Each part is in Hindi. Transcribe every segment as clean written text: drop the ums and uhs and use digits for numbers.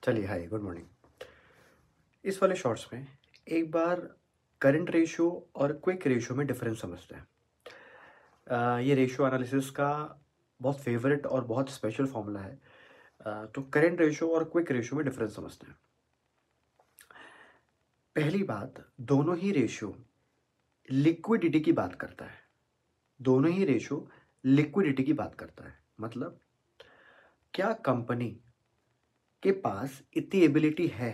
चलिए, हाय, गुड मॉर्निंग। इस वाले शॉर्ट्स में एक बार करंट रेशियो और क्विक रेशियो में डिफरेंस समझते हैं। ये रेशियो एनालिसिस का बहुत फेवरेट और बहुत स्पेशल फॉर्मूला है। तो करंट रेशियो और क्विक रेशियो में डिफरेंस समझते हैं। पहली बात, दोनों ही रेशियो लिक्विडिटी की बात करता है। दोनों ही रेशियो लिक्विडिटी की बात करता है। मतलब क्या कंपनी के पास इतनी एबिलिटी है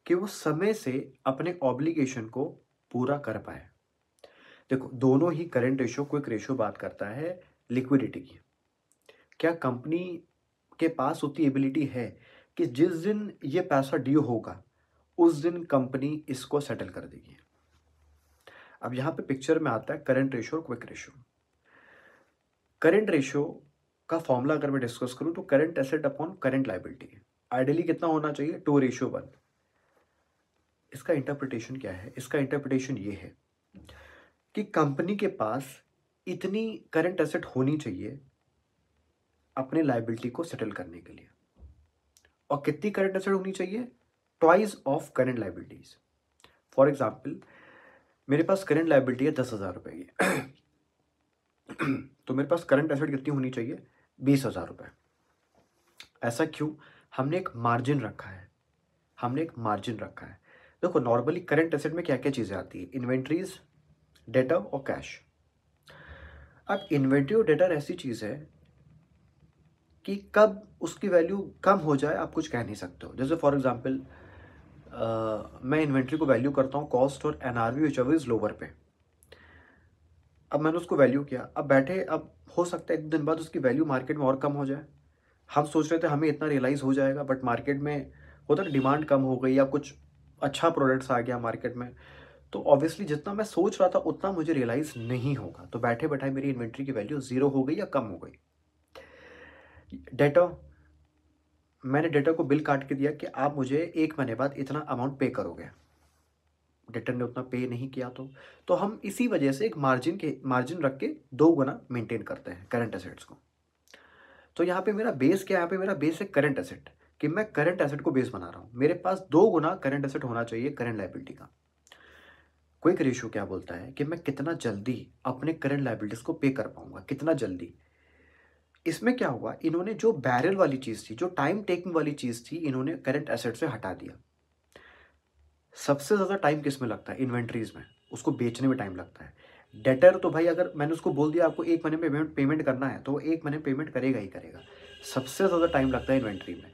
कि वो समय से अपने ऑब्लिगेशन को पूरा कर पाए। देखो, दोनों ही करंट रेशियो क्विक रेशियो बात करता है लिक्विडिटी की। क्या कंपनी के पास उतनी एबिलिटी है कि जिस दिन ये पैसा ड्यू होगा उस दिन कंपनी इसको सेटल कर देगी। अब यहाँ पे पिक्चर में आता है करंट रेशियो और क्विक रेशियो। करंट रेशियो का फॉर्मूला अगर मैं डिस्कस करूँ तो current asset upon current liability. Ideally कितना होना चाहिए? 2:1। इसका इंटरप्रिटेशन क्या है? इसका इंटरप्रिटेशन ये है कि कंपनी के पास इतनी करंट एसेट होनी चाहिए अपने लायबिलिटी को सेटल करने के लिए। और कितनी करंट एसेट होनी चाहिए? Twice of current liabilities. For example, मेरे पास करंट लायबिलिटी है 10,000 रुपए की तो मेरे पास करंट एसेट कितनी होनी चाहिए? 20,000 रुपए। ऐसा क्यों? हमने एक मार्जिन रखा है। देखो, नॉर्मली करंट एसेट में क्या क्या चीज़ें आती है? इन्वेंट्रीज, डेटर और कैश। अब इन्वेंट्री और डेटर ऐसी चीज़ है कि कब उसकी वैल्यू कम हो जाए आप कुछ कह नहीं सकते हो। जैसे फॉर एग्जांपल, मैं इन्वेंट्री को वैल्यू करता हूँ कॉस्ट और एनआरवी व्हिचएवर इज लोअर पे। अब मैंने उसको वैल्यू किया, अब हो सकता है एक दिन बाद उसकी वैल्यू मार्केट में और कम हो जाए। हम सोच रहे थे हमें इतना रियलाइज़ हो जाएगा, बट मार्केट में होता है डिमांड कम हो गई या कुछ अच्छा प्रोडक्ट्स आ गया मार्केट में, तो ऑब्वियसली जितना मैं सोच रहा था उतना मुझे रियलाइज़ नहीं होगा। तो बैठे बैठाए मेरी इन्वेंट्री की वैल्यू ज़ीरो हो गई या कम हो गई। डेटा, मैंने डेटा को बिल काट के दिया कि आप मुझे 1 महीने बाद इतना अमाउंट पे करोगे। डेटर ने उतना पे नहीं किया तो हम इसी वजह से एक मार्जिन रख के 2 गुना मेंटेन करते हैं करंट एसेट्स को। तो यहाँ पे मेरा बेस क्या है? यहाँ पे मेरा बेस है करंट एसेट, कि मैं करंट एसेट को बेस बना रहा हूँ। मेरे पास 2 गुना करंट एसेट होना चाहिए करंट लायबिलिटी का। क्विक रेशियो क्या बोलता है कि मैं कितना जल्दी अपने करंट लायबिलिटीज को पे कर पाऊंगा, कितना जल्दी। इसमें क्या हुआ, इन्होंने जो बैरल वाली चीज़ थी, जो टाइम टेकिंग वाली चीज़ थी, इन्होंने करंट एसेट से हटा दिया। सबसे ज़्यादा टाइम किस में लगता है? इन्वेंट्रीज में, उसको बेचने में टाइम लगता है। डेटर तो भाई अगर मैंने उसको बोल दिया आपको 1 महीने में पेमेंट करना है तो वो 1 महीने पेमेंट करेगा ही करेगा। सबसे ज़्यादा टाइम लगता है इन्वेंट्री में।